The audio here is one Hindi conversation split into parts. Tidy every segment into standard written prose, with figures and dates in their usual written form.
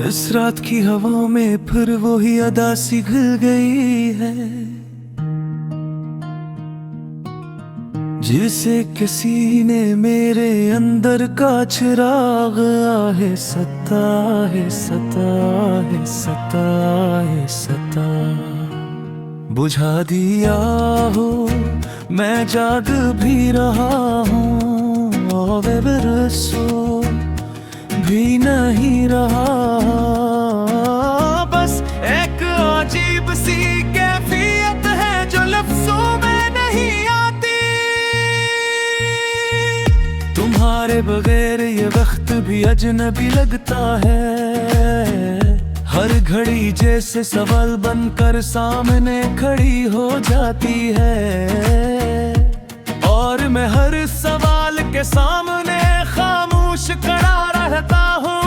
इस रात की हवा में फिर वही अदा सी घुल गई है, जिसे किसी ने मेरे अंदर का चिराग आहे सता है सता है सता है सता बुझा दिया हो। मैं जाग भी रहा हूँ और बेरसो भी नहीं रहा, बस एक अजीब सी कैफियत है जो लफ्जों में नहीं आती। तुम्हारे बगैर ये वक्त भी अजनबी लगता है, हर घड़ी जैसे सवाल बनकर सामने खड़ी हो जाती है, और मैं हर सवाल के सामने खामोश खड़ा रहता हूँ,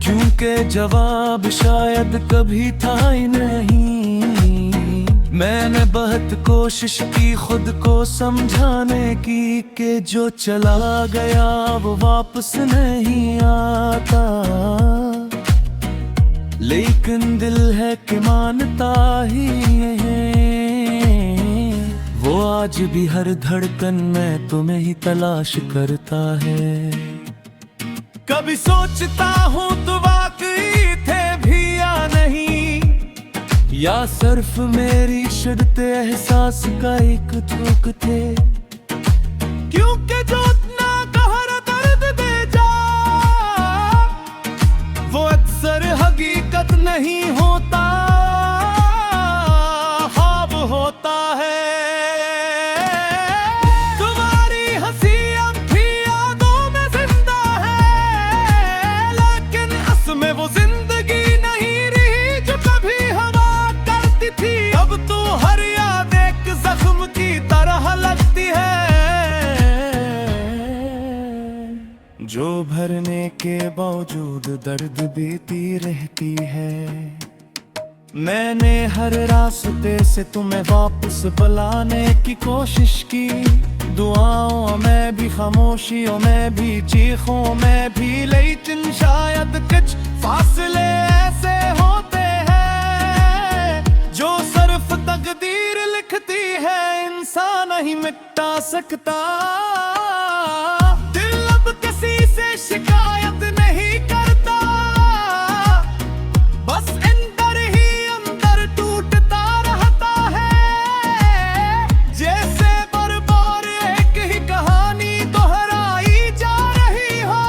क्योंकि जवाब शायद कभी था ही नहीं। मैंने बहुत कोशिश की खुद को समझाने की कि जो चला गया वो वापस नहीं आता, लेकिन दिल है कि मानता ही है। वो आज भी हर धड़कन में तुम्हें ही तलाश करता है। कभी सोचता हूँ तो वाकई थे भी या नहीं, या सिर्फ मेरी शिद्दत एहसास का एक तुक थे, क्योंकि जो इतना कहर दर्द दे जा वो अक्सर हकीकत नहीं होता, ख्वाब होता है। तुम्हारी हंसी अब भी यादों में जिंदा है, लेकिन असमें वो जिंदगी नहीं रही जो कभी हवा करती थी। अब तो हर याद एक जख्म की तरह लगती है, जो भरने के बावजूद दर्द बीती रहती है। मैंने हर रास्ते से तुम्हें वापस बुलाने की कोशिश की, दुआओं में भी, खामोशियों में भी, चीखों में भी, लेकिन शायद कुछ फासले ऐसे होते हैं जो सिर्फ तकदीर लिखती है, इंसान नहीं मिटा सकता। दिल अब किसी से शिकायत नहीं करता, बस अंदर ही अंदर टूटता रहता है, जैसे बार बार एक ही कहानी दोहराई जा रही हो,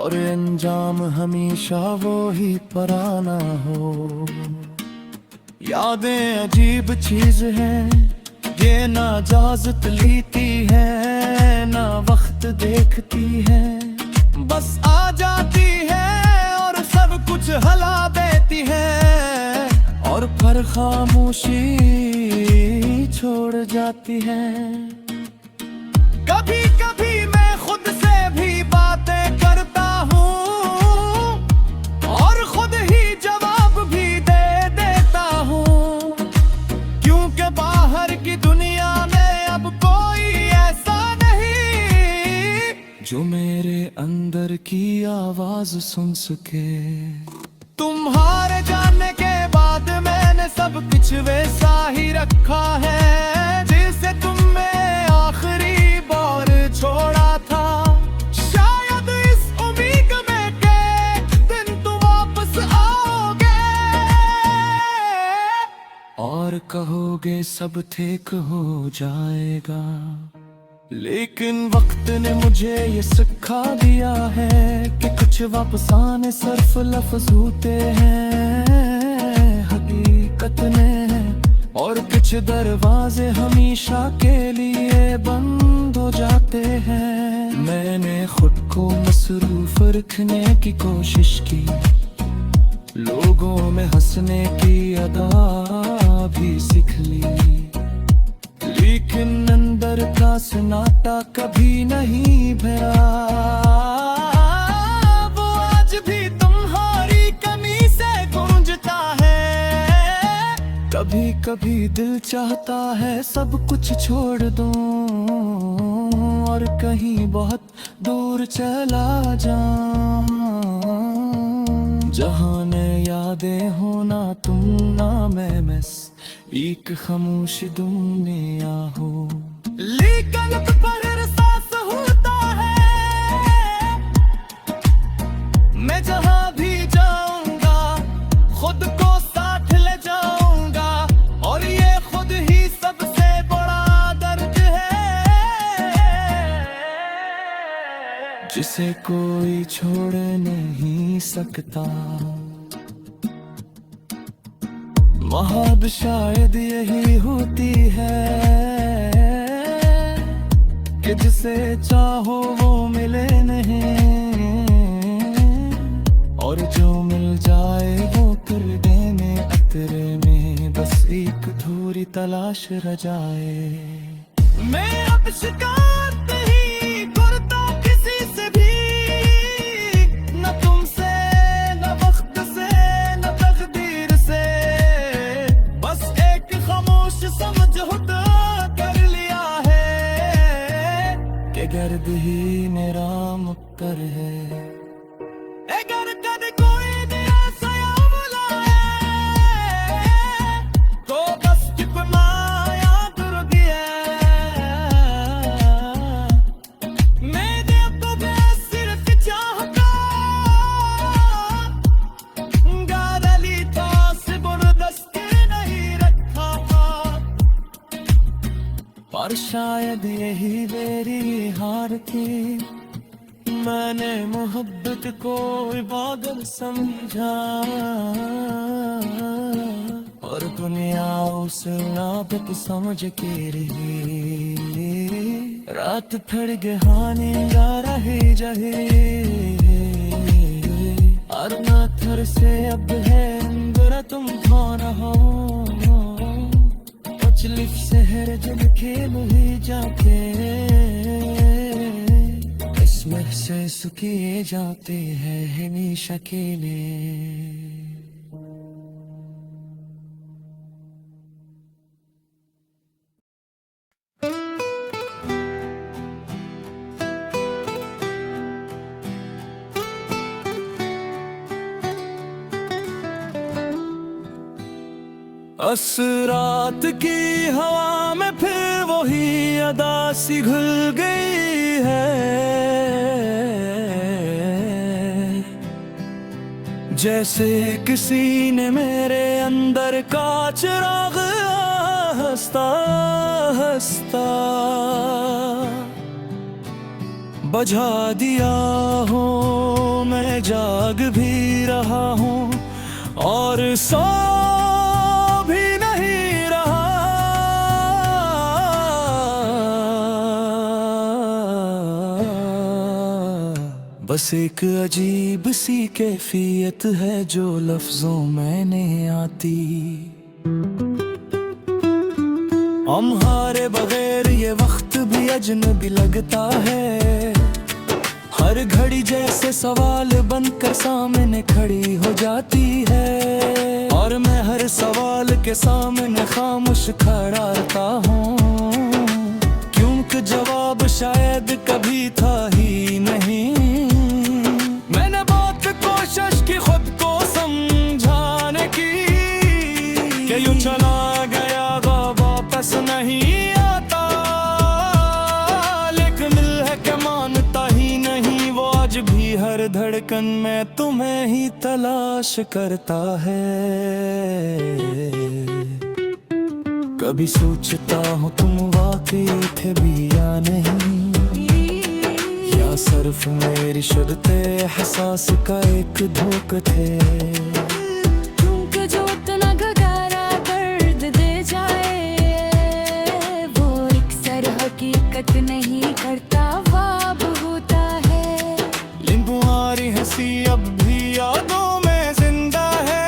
और अंजाम हमेशा वो ही पुराना हो। यादें अजीब चीज है, ये ना इजाजत लेती है ना वक्त देखती है, बस आ जाती है और सब कुछ हला देती है, और फिर खामोशी छोड़ जाती है। कभी कभी मैं खुद से भी बातें करता हूँ और खुद ही जवाब भी दे देता हूँ, क्योंकि बाहर की दुनिया में अब कोई ऐसा नहीं जो मेरे अंदर की आवाज सुन सके। तुम्हारे जाने के बाद मैंने सब कुछ वैसा ही रखा है, जिसे तुमने आखिरी बार छोड़ा था, शायद इस उम्मीद में के दिन तुम वापस आओगे और कहोगे सब ठीक हो जाएगा। लेकिन वक्त ने मुझे ये सिखा दिया है कि कुछ वापस आने सिर्फ लफ्ज होते हैं हकीकत में, और कुछ दरवाजे हमेशा के लिए बंद हो जाते हैं। मैंने खुद को मसरूफ रखने की कोशिश की, लोगों में हंसने की अदा भी सीख ली, लेकिन अंदर का सन्नाटा कभी नहीं भरा। वो आज भी तुम्हारी कमी से गूंजता है, कभी कभी दिल चाहता है सब कुछ छोड़ दूं और कहीं बहुत दूर चला जाऊं, जहां न यादें हो ना तुम ना मैं एक खामोश दुनिया हो। लेकिन पर एहसास होता है मैं जहां भी जाऊंगा खुद को साथ ले जाऊंगा, और ये खुद ही सबसे बड़ा दर्द है जिसे कोई छोड़ नहीं सकता। मोहब्बत शायद यही होती है कि जिसे चाहो वो मिले नहीं, और जो मिल जाए वो कर देने अतरे में बस एक धूरी तलाश रह जाए। मैं अब शिकायत नहीं करता किसी से भी, न तुमसे न वक्त से न तकदीर से, बस एक खामोश समझौता कर लिया है कि गर्द ही मेरा मुक्कर है। अगर कभी कोई नया सयाम लाए तो बस कितना याद रख दिया, मैंने तो बस सिर्फ चाहता गाली था जबरदस्ती नहीं रखा था, पर शायद यही मेरी हार थी। मैंने मोहब्बत को इबादत समझा और दुनिया उसे नाबत समझ के रही। रात फिर गहानी जा रही जहे और ना थर से अब है अंदर तुम कौन हो, तकलीफ शहर जब खेल ही जाके महसूस किए जाते हैं हमेशा के लिए। असरात की हवा में फिर वही अदा सी घुल गई है, जैसे किसी ने मेरे अंदर का चिराग हंसता हंसता बुझा दिया हो। मैं जाग भी रहा हूँ और सो भी नहीं रहा, बस एक अजीब सी कैफियत है जो लफ्जों में नहीं आती। हमारे बगैर ये वक्त भी अजनबी लगता है, हर घड़ी जैसे सवाल बनकर सामने खड़ी हो जाती है, और मैं हर सवाल के सामने खामोश खड़ा रहता हूँ, क्योंकि जवाब शायद कभी था ही नहीं। मैंने बहुत कोशिश की खुद को समझाने की कि यूं चला गया वापस नहीं आता, लेकिन दिल है कि मानता ही नहीं वो आज भी हर धड़कन में तुम्हें ही तलाश करता है। कभी सोचता हूँ तुम वाकई थे भी या नहीं, या सिर्फ मेरी शर्ते एहसास का एक धोखा थे। क्योंकि जो इतना गहरा दर्द दे जाए वो अक्सर हकीकत नहीं करता, ख्वाब होता है। इन तुम्हारी हंसी अब भी यादों में जिंदा है,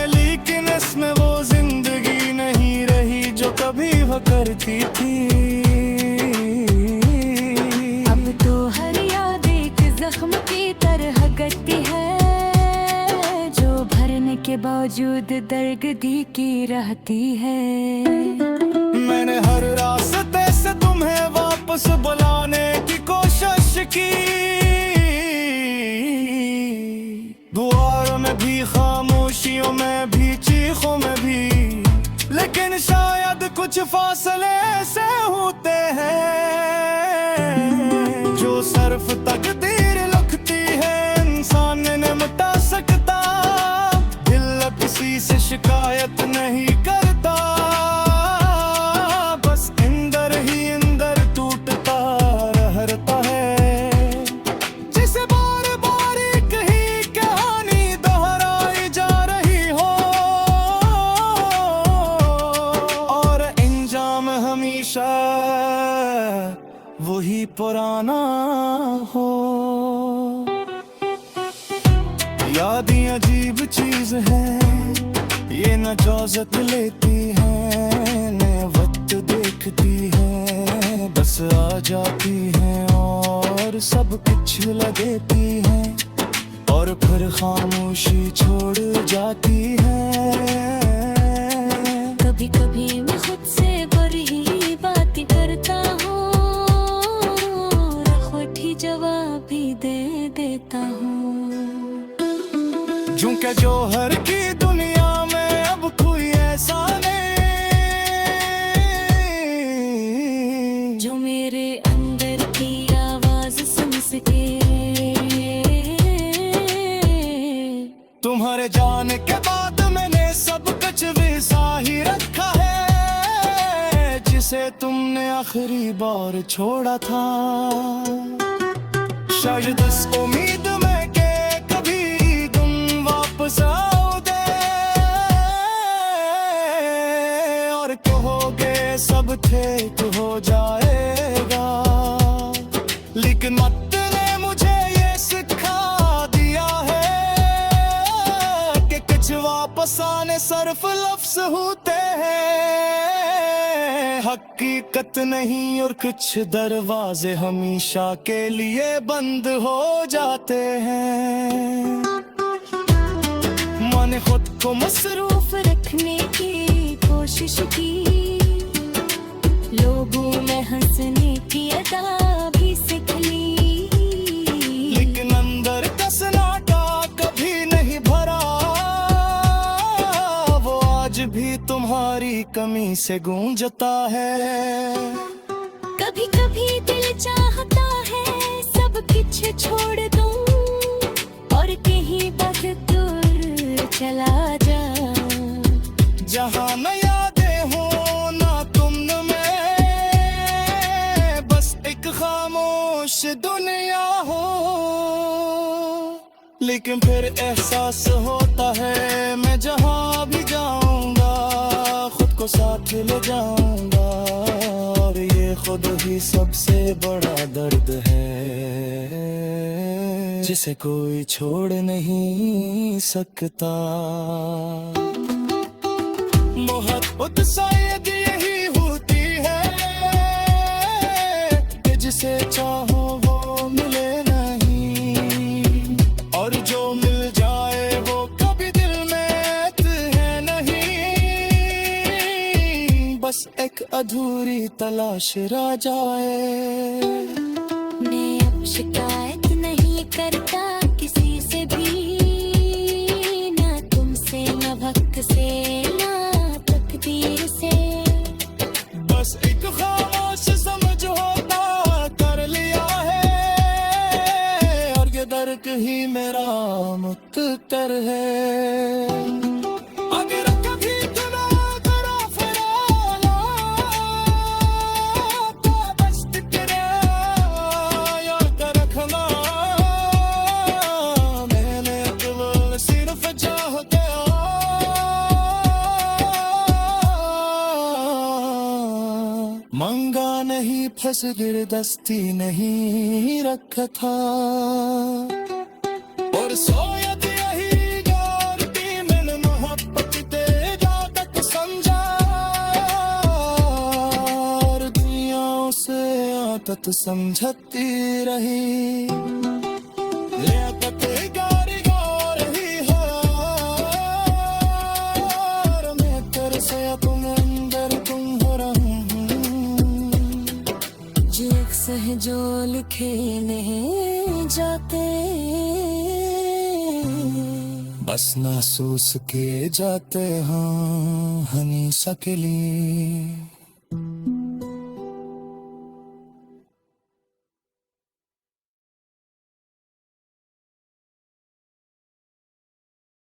लेकिन इसमें वो जिंदगी नहीं रही जो कभी वो करती थी। अब तो हर याद एक जख्म की तरह गति है जो भरने के बाद मौजूद दर्द की रहती है। मैंने हर रास्ते से तुम्हें वापस बुलाने की कोशिश की, दुआओं में भी, खामोशियों में भी, चीखों में भी, लेकिन शायद कुछ फासले ऐसे होते हैं जो सिर्फ तकदीर लिखती है, इंसान ने मिटा सकता। दिल किसी से शिकायत नहीं करता, बस अंदर ही अंदर टूटता रहता है, जिसे बार बार एक ही कहानी दोहराई जा रही हो और अंजाम हमेशा वही पुराना हो। यादें अजीब चीज है, ये न इजाजत लेती है, न वक्त देखती है, बस आ जाती है और सब कुछ लगेती है और फिर खामोशी छोड़ जाती है। कभी कभी मैं खुद से बड़ी बात करता हूँ, रखवटी जवाब भी दे देता हूँ। झुमके जौहर की दुनिया में अब कोई ऐसा नहीं जो मेरे अंदर की आवाज सुन सके। तुम्हारे जाने के बाद मैंने सब कुछ वैसा ही रखा है, जिसे तुमने आखिरी बार छोड़ा था। शायद इस उम्मीद में के कभी तुम वापस आओगे और कहोगे सब ठीक हो जाएगा, लेकिन मत ने मुझे ये सिखा दिया है कि कुछ वापस आने सिर्फ लफ्ज होते हैं, हकीकत नहीं, और कुछ दरवाजे हमेशा के लिए बंद हो जाते हैं। मैंने खुद को मसरूफ रखने की कोशिश की, लोगों में हंसने की अदा भी सीख ली, लेकिन अंदर का सन्नाटा कभी नहीं भरा, वो आज भी तुम्हारी कमी से गूंजता है। कभी कभी दिल चाहता है सब कुछ छोड़ दूं और कहीं बस दूर चला जा, जहाँ न यादें हो ना तुम न मैं, बस एक खामोश दुनिया हो। लेकिन फिर एहसास होता है मैं जहाँ भी जाऊंगा खुद को साथ ले जाऊंगा, और ये खुद ही सबसे बड़ा दर्द है जिसे कोई छोड़ नहीं सकता। मोहब्बत शायद यही होती है कि जिसे चाहो वो मिले नहीं, और जो मिल जाए वो कभी दिल में है नहीं, बस एक अधूरी तलाश रह जाए। मैं अब शिकायत नहीं करता किसी से भी, ना तुमसे ना वक्त से ना तकदीर से, बस एक खामोश समझौता कर लिया है और ये दर्द ही मेरा मुख्तर है। अगर कभी तुम्हें तरफ आना तो बस तेरे याद रखना, मैंने केवल सिर्फ चाहते मंगा नहीं, फंस गिरदस्ती नहीं रखा था, और सोयत यही गारती मैंने मोहब्बत तेजा तक समझा, और दुनिया उसे आदत समझती रही, लियाकत गारी गा रही है हैं जो लिखे नहीं जाते। बस महसूस किए जाते हाँ हनीसा के लिए।